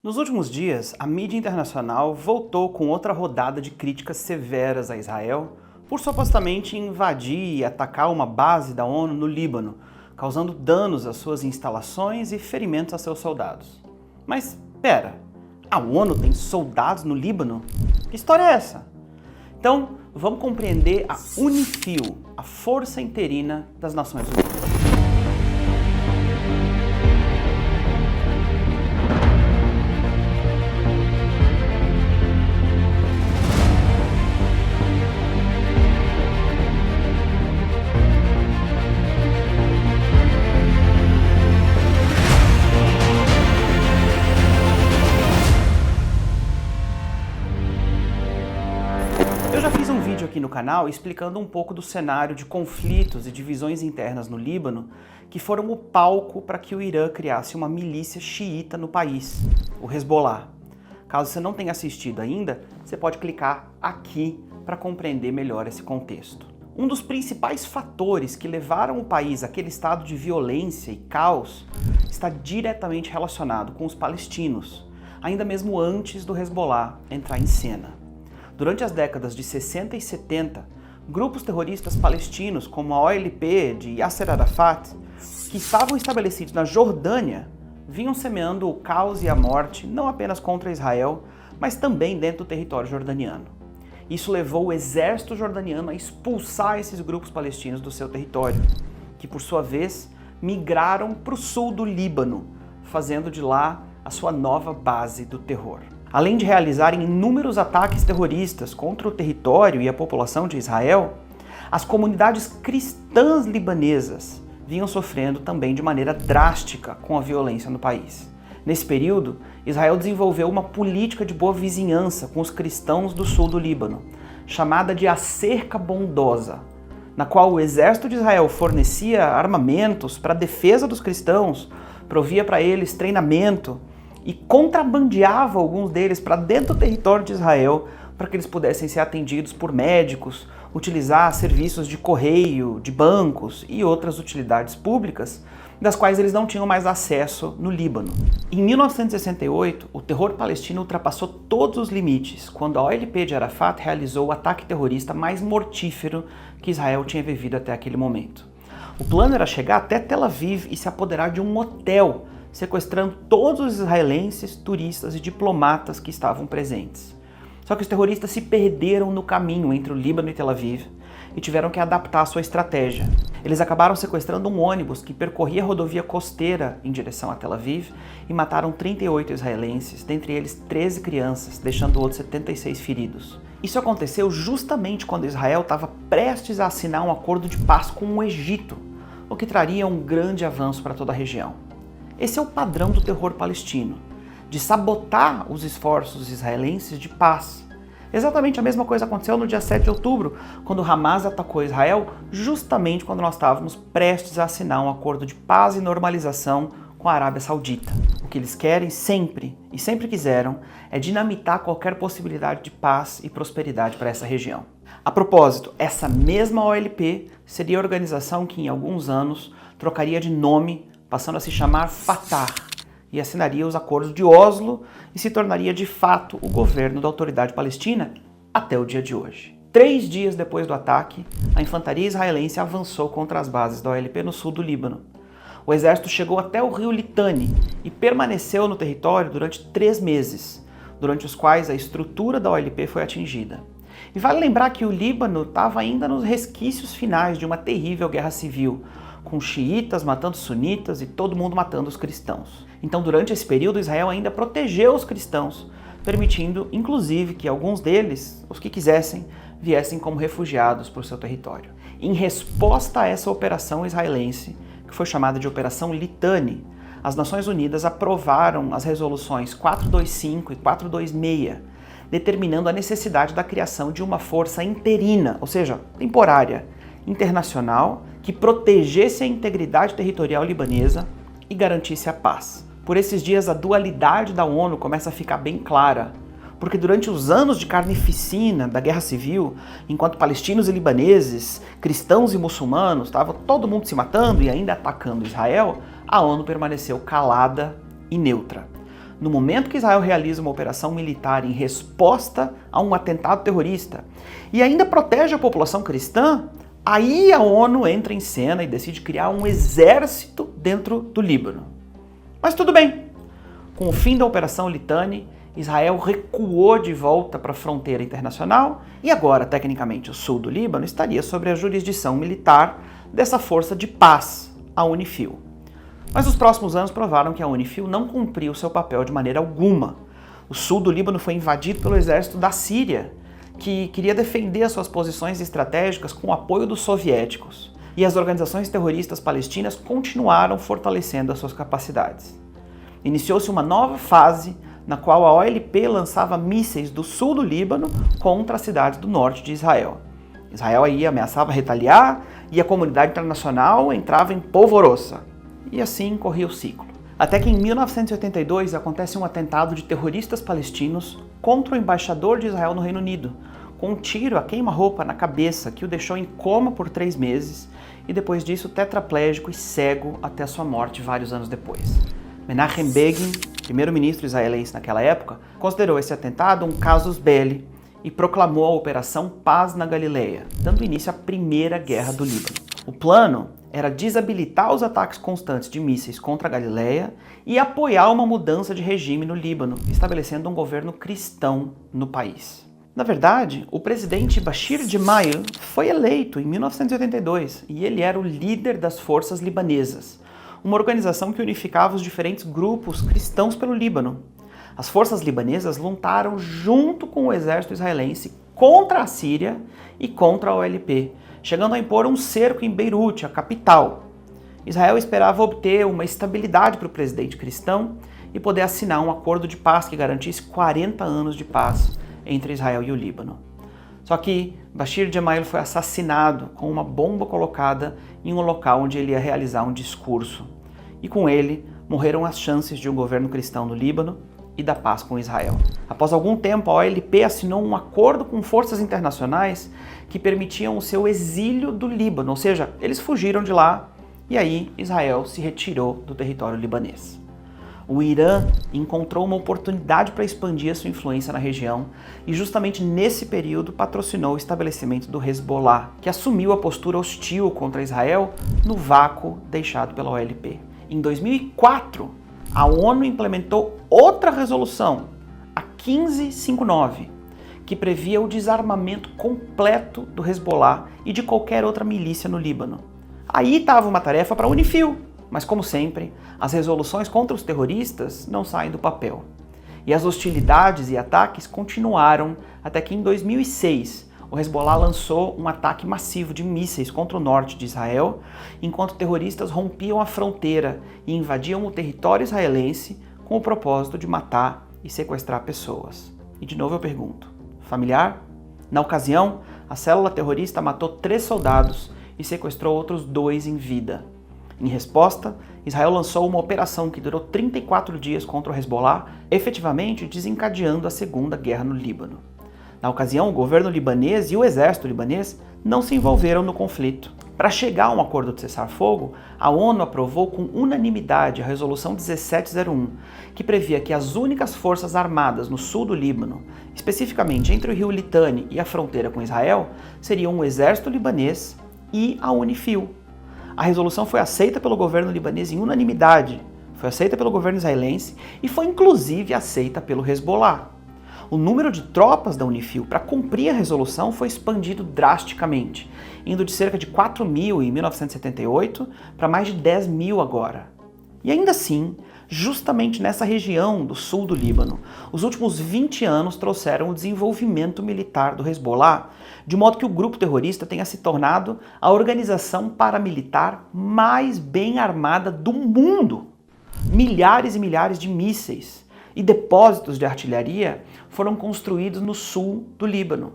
Nos últimos dias, a mídia internacional voltou com outra rodada de críticas severas a Israel por supostamente invadir e atacar uma base da ONU no Líbano, causando danos às suas instalações e ferimentos a seus soldados. Mas, pera, a ONU tem soldados no Líbano? Que história é essa? Então, vamos compreender a UNIFIL, a Força Interina das Nações Unidas. Eu já fiz um vídeo aqui no canal explicando um pouco do cenário de conflitos e divisões internas no Líbano que foram o palco para que o Irã criasse uma milícia xiita no país, o Hezbollah. Caso você não tenha assistido ainda, você pode clicar aqui para compreender melhor esse contexto. Um dos principais fatores que levaram o país àquele estado de violência e caos está diretamente relacionado com os palestinos, ainda mesmo antes do Hezbollah entrar em cena. Durante as décadas de 60 e 70, grupos terroristas palestinos como a OLP de Yasser Arafat, que estavam estabelecidos na Jordânia, vinham semeando o caos e a morte não apenas contra Israel, mas também dentro do território jordaniano. Isso levou o exército jordaniano a expulsar esses grupos palestinos do seu território, que por sua vez migraram para o sul do Líbano, fazendo de lá a sua nova base do terror. Além de realizarem inúmeros ataques terroristas contra o território e a população de Israel, as comunidades cristãs libanesas vinham sofrendo também de maneira drástica com a violência no país. Nesse período, Israel desenvolveu uma política de boa vizinhança com os cristãos do sul do Líbano, chamada de a Cerca Bondosa, na qual o exército de Israel fornecia armamentos para a defesa dos cristãos, provia para eles treinamento e contrabandeava alguns deles para dentro do território de Israel para que eles pudessem ser atendidos por médicos, utilizar serviços de correio, de bancos e outras utilidades públicas, das quais eles não tinham mais acesso no Líbano. Em 1968, o terror palestino ultrapassou todos os limites quando a OLP de Arafat realizou o ataque terrorista mais mortífero que Israel tinha vivido até aquele momento. O plano era chegar até Tel Aviv e se apoderar de um hotel, sequestrando todos os israelenses, turistas e diplomatas que estavam presentes. Só que os terroristas se perderam no caminho entre o Líbano e Tel Aviv e tiveram que adaptar a sua estratégia. Eles acabaram sequestrando um ônibus que percorria a rodovia costeira em direção a Tel Aviv e mataram 38 israelenses, dentre eles 13 crianças, deixando outros 76 feridos. Isso aconteceu justamente quando Israel estava prestes a assinar um acordo de paz com o Egito, o que traria um grande avanço para toda a região. Esse é o padrão do terror palestino, de sabotar os esforços israelenses de paz. Exatamente a mesma coisa aconteceu no dia 7 de outubro, quando Hamas atacou Israel, justamente quando nós estávamos prestes a assinar um acordo de paz e normalização com a Arábia Saudita. O que eles querem sempre, e sempre quiseram, é dinamitar qualquer possibilidade de paz e prosperidade para essa região. A propósito, essa mesma OLP seria a organização que em alguns anos trocaria de nome, passando a se chamar Fatah, e assinaria os acordos de Oslo e se tornaria de fato o governo da Autoridade Palestina até o dia de hoje. 3 dias depois do ataque, a infantaria israelense avançou contra as bases da OLP no sul do Líbano. O exército chegou até o rio Litani e permaneceu no território durante 3 meses, durante os quais a estrutura da OLP foi atingida. E vale lembrar que o Líbano estava ainda nos resquícios finais de uma terrível guerra civil, com xiitas matando sunitas e todo mundo matando os cristãos. Então, durante esse período, Israel ainda protegeu os cristãos, permitindo, inclusive, que alguns deles, os que quisessem, viessem como refugiados para o seu território. Em resposta a essa operação israelense, que foi chamada de Operação Litani, as Nações Unidas aprovaram as resoluções 425 e 426, determinando a necessidade da criação de uma força interina, ou seja, temporária, internacional, que protegesse a integridade territorial libanesa e garantisse a paz. Por esses dias, a dualidade da ONU começa a ficar bem clara, porque durante os anos de carnificina da Guerra Civil, enquanto palestinos e libaneses, cristãos e muçulmanos estavam todo mundo se matando e ainda atacando Israel, a ONU permaneceu calada e neutra. no momento que Israel realiza uma operação militar em resposta a um atentado terrorista e ainda protege a população cristã, aí a ONU entra em cena e decide criar um exército dentro do Líbano. Mas tudo bem, com o fim da Operação Litani, Israel recuou de volta para a fronteira internacional e agora, tecnicamente, o sul do Líbano estaria sob a jurisdição militar dessa força de paz, a UNIFIL. Mas os próximos anos provaram que a UNIFIL não cumpriu seu papel de maneira alguma. O sul do Líbano foi invadido pelo exército da Síria, que queria defender as suas posições estratégicas com o apoio dos soviéticos. E as organizações terroristas palestinas continuaram fortalecendo as suas capacidades. Iniciou-se uma nova fase na qual a OLP lançava mísseis do sul do Líbano contra as cidades do norte de Israel. Israel aí ameaçava retaliar e a comunidade internacional entrava em polvorosa. E assim corria o ciclo. Até que em 1982 acontece um atentado de terroristas palestinos contra o embaixador de Israel no Reino Unido, com um tiro a queima-roupa na cabeça que o deixou em coma por 3 meses e depois disso tetraplégico e cego até a sua morte vários anos depois. Menachem Begin, primeiro-ministro israelense naquela época, considerou esse atentado um casus belli e proclamou a Operação Paz na Galileia, dando início à Primeira Guerra do Líbano. O plano era desabilitar os ataques constantes de mísseis contra a Galileia e apoiar uma mudança de regime no Líbano, estabelecendo um governo cristão no país. Na verdade, o presidente Bashir Gemayel foi eleito em 1982 e ele era o líder das forças libanesas, uma organização que unificava os diferentes grupos cristãos pelo Líbano. As forças libanesas lutaram junto com o exército israelense contra a Síria e contra a OLP, chegando a impor um cerco em Beirute, a capital. Israel esperava obter uma estabilidade para o presidente cristão e poder assinar um acordo de paz que garantisse 40 anos de paz entre Israel e o Líbano. Só que Bashir Gemayel foi assassinado com uma bomba colocada em um local onde ele ia realizar um discurso. E com ele morreram as chances de um governo cristão no Líbano e da paz com Israel. Após algum tempo, a OLP assinou um acordo com forças internacionais que permitiam o seu exílio do Líbano, ou seja, eles fugiram de lá e aí Israel se retirou do território libanês. O Irã encontrou uma oportunidade para expandir a sua influência na região e justamente nesse período patrocinou o estabelecimento do Hezbollah, que assumiu a postura hostil contra Israel no vácuo deixado pela OLP. Em 2004, a ONU implementou outra resolução, a 1559, que previa o desarmamento completo do Hezbollah e de qualquer outra milícia no Líbano. Aí estava uma tarefa para a UNIFIL, mas como sempre, as resoluções contra os terroristas não saem do papel. E as hostilidades e ataques continuaram até que em 2006 o Hezbollah lançou um ataque massivo de mísseis contra o norte de Israel, enquanto terroristas rompiam a fronteira e invadiam o território israelense com o propósito de matar e sequestrar pessoas. E de novo eu pergunto, familiar? Na ocasião, a célula terrorista matou 3 soldados e sequestrou outros 2 em vida. Em resposta, Israel lançou uma operação que durou 34 dias contra o Hezbollah, efetivamente desencadeando a Segunda Guerra no Líbano. Na ocasião, o governo libanês e o exército libanês não se envolveram no conflito. Para chegar a um acordo de cessar-fogo, a ONU aprovou com unanimidade a Resolução 1701, que previa que as únicas forças armadas no sul do Líbano, especificamente entre o rio Litani e a fronteira com Israel, seriam o exército libanês e a UNIFIL. A resolução foi aceita pelo governo libanês em unanimidade, foi aceita pelo governo israelense e foi inclusive aceita pelo Hezbollah. O número de tropas da UNIFIL para cumprir a resolução foi expandido drasticamente, indo de cerca de 4.000 em 1978 para mais de 10.000 agora. E ainda assim, justamente nessa região do sul do Líbano, os últimos 20 anos trouxeram o desenvolvimento militar do Hezbollah, de modo que o grupo terrorista tenha se tornado a organização paramilitar mais bem armada do mundo. Milhares e milhares de mísseis e depósitos de artilharia foram construídos no sul do Líbano.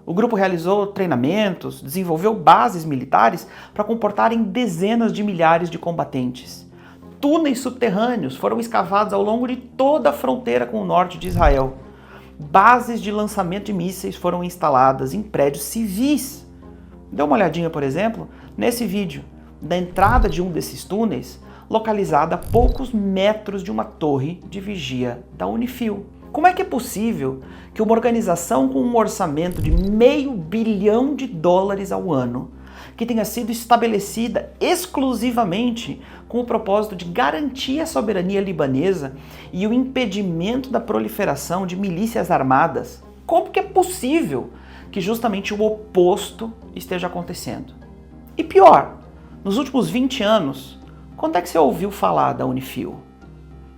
O grupo realizou treinamentos, desenvolveu bases militares para comportarem dezenas de milhares de combatentes. Túneis subterrâneos foram escavados ao longo de toda a fronteira com o norte de Israel. Bases de lançamento de mísseis foram instaladas em prédios civis. Dê uma olhadinha, por exemplo, nesse vídeo. Da entrada de um desses túneis, localizada a poucos metros de uma torre de vigia da Unifil. Como é que é possível que uma organização com um orçamento de $500 bilhão ao ano, que tenha sido estabelecida exclusivamente com o propósito de garantir a soberania libanesa e o impedimento da proliferação de milícias armadas, como que é possível que justamente o oposto esteja acontecendo? E pior, nos últimos 20 anos, quando é que você ouviu falar da Unifil?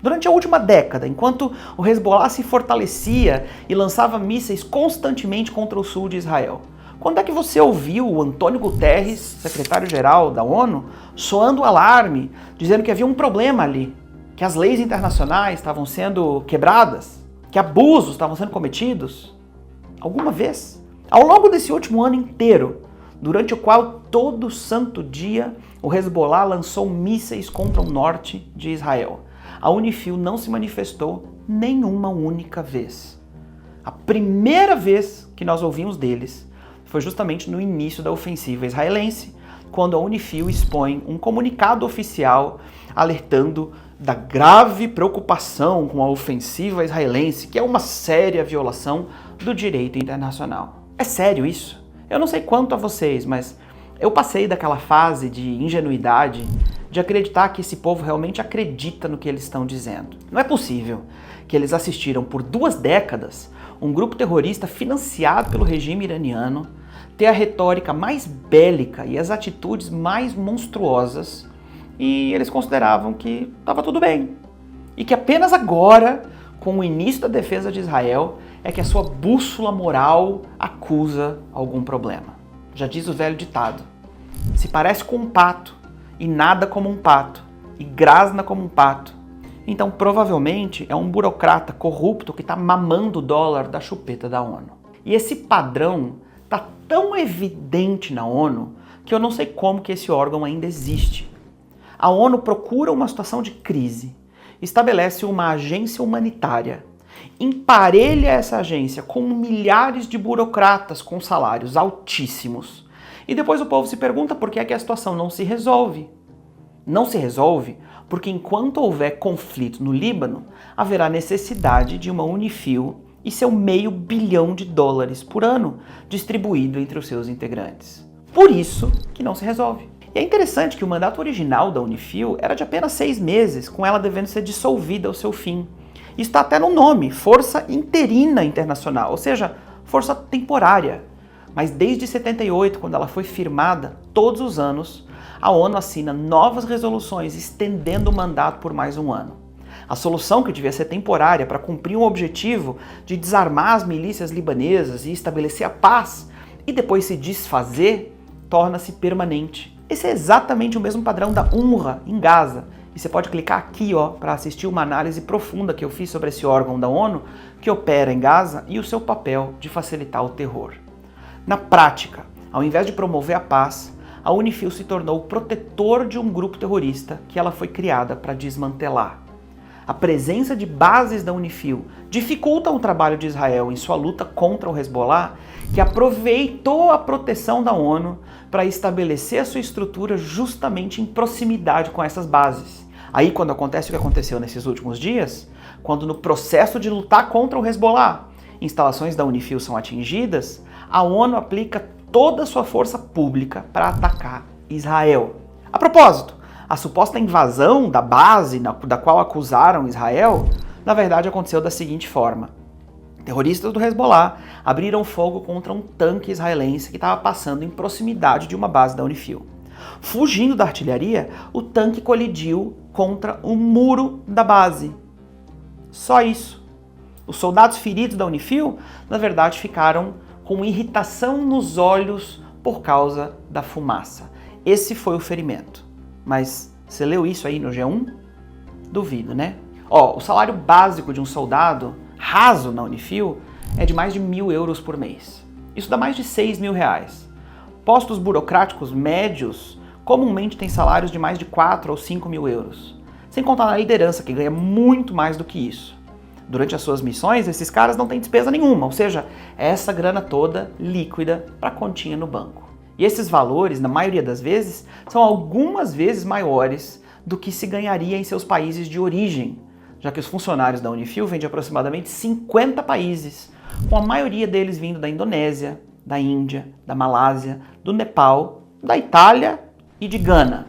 Durante a última década, enquanto o Hezbollah se fortalecia e lançava mísseis constantemente contra o sul de Israel, quando é que você ouviu o Antônio Guterres, secretário-geral da ONU, soando o alarme, dizendo que havia um problema ali, que as leis internacionais estavam sendo quebradas, que abusos estavam sendo cometidos? Alguma vez? Ao longo desse último ano inteiro, durante o qual todo santo dia o Hezbollah lançou mísseis contra o norte de Israel, a Unifil não se manifestou nenhuma única vez. A primeira vez que nós ouvimos deles foi justamente no início da ofensiva israelense, quando a Unifil expõe um comunicado oficial alertando da grave preocupação com a ofensiva israelense, que é uma séria violação do direito internacional. É sério isso? Eu não sei quanto a vocês, mas eu passei daquela fase de ingenuidade, de acreditar que esse povo realmente acredita no que eles estão dizendo. Não é possível que eles assistiram por 2 décadas um grupo terrorista financiado pelo regime iraniano ter a retórica mais bélica e as atitudes mais monstruosas, e eles consideravam que estava tudo bem. E que apenas agora, com o início da defesa de Israel, é que a sua bússola moral acusa algum problema. Já diz o velho ditado: se parece com um pato, e nada como um pato, e grasna como um pato, então provavelmente é um burocrata corrupto que está mamando o dólar da chupeta da ONU. E esse padrão está tão evidente na ONU que eu não sei como que esse órgão ainda existe. A ONU procura uma situação de crise, estabelece uma agência humanitária, emparelha essa agência com milhares de burocratas com salários altíssimos. E depois o povo se pergunta por que é que a situação não se resolve. Não se resolve porque enquanto houver conflito no Líbano, haverá necessidade de uma Unifil e seu $500 bilhão por ano distribuído entre os seus integrantes. Por isso que não se resolve. E é interessante que o mandato original da Unifil era de apenas 6 meses, com ela devendo ser dissolvida ao seu fim. Isso está até no nome, Força Interina Internacional, ou seja, força temporária. Mas desde 78, quando ela foi firmada, todos os anos, a ONU assina novas resoluções estendendo o mandato por mais um ano. A solução, que devia ser temporária para cumprir um objetivo de desarmar as milícias libanesas e estabelecer a paz e depois se desfazer, torna-se permanente. Esse é exatamente o mesmo padrão da UNRWA em Gaza. E você pode clicar aqui para assistir uma análise profunda que eu fiz sobre esse órgão da ONU que opera em Gaza e o seu papel de facilitar o terror. Na prática, ao invés de promover a paz, a Unifil se tornou o protetor de um grupo terrorista que ela foi criada para desmantelar. A presença de bases da Unifil dificulta o trabalho de Israel em sua luta contra o Hezbollah, que aproveitou a proteção da ONU para estabelecer a sua estrutura justamente em proximidade com essas bases. Aí, quando acontece o que aconteceu nesses últimos dias, quando no processo de lutar contra o Hezbollah, instalações da Unifil são atingidas, a ONU aplica toda a sua força pública para atacar Israel. A propósito, a suposta invasão da base da qual acusaram Israel, na verdade aconteceu da seguinte forma. Terroristas do Hezbollah abriram fogo contra um tanque israelense que estava passando em proximidade de uma base da Unifil. Fugindo da artilharia, o tanque colidiu contra o muro da base. Só isso. Os soldados feridos da Unifil, na verdade, ficaram com irritação nos olhos por causa da fumaça. Esse foi o ferimento. Mas você leu isso aí no G1? Duvido, né? O salário básico de um soldado raso na Unifil é de mais de €1.000 por mês. Isso dá mais de R$6.000. Postos burocráticos médios comumente têm salários de mais de 4 ou 5 mil euros. Sem contar na liderança, que ganha muito mais do que isso. Durante as suas missões, esses caras não têm despesa nenhuma, ou seja, é essa grana toda líquida para continha no banco. E esses valores, na maioria das vezes, são algumas vezes maiores do que se ganharia em seus países de origem, já que os funcionários da Unifil vêm de aproximadamente 50 países, com a maioria deles vindo da Indonésia, da Índia, da Malásia, do Nepal, da Itália e de Gana.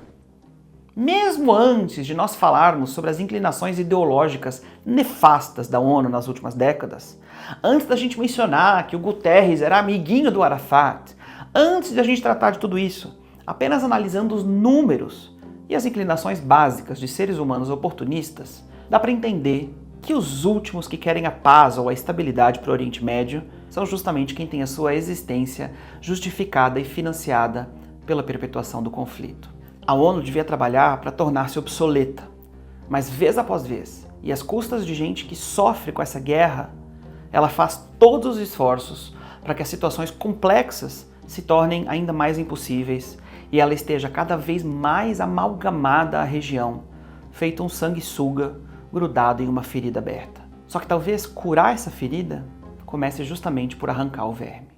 Mesmo antes de nós falarmos sobre as inclinações ideológicas nefastas da ONU nas últimas décadas, antes da gente mencionar que o Guterres era amiguinho do Arafat, antes de a gente tratar de tudo isso, apenas analisando os números e as inclinações básicas de seres humanos oportunistas, dá para entender que os últimos que querem a paz ou a estabilidade para o Oriente Médio são justamente quem tem a sua existência justificada e financiada pela perpetuação do conflito. A ONU devia trabalhar para tornar-se obsoleta, mas vez após vez, e às custas de gente que sofre com essa guerra, ela faz todos os esforços para que as situações complexas se tornem ainda mais impossíveis e ela esteja cada vez mais amalgamada à região, feito um sanguessuga grudado em uma ferida aberta. Só que talvez curar essa ferida comece justamente por arrancar o verme.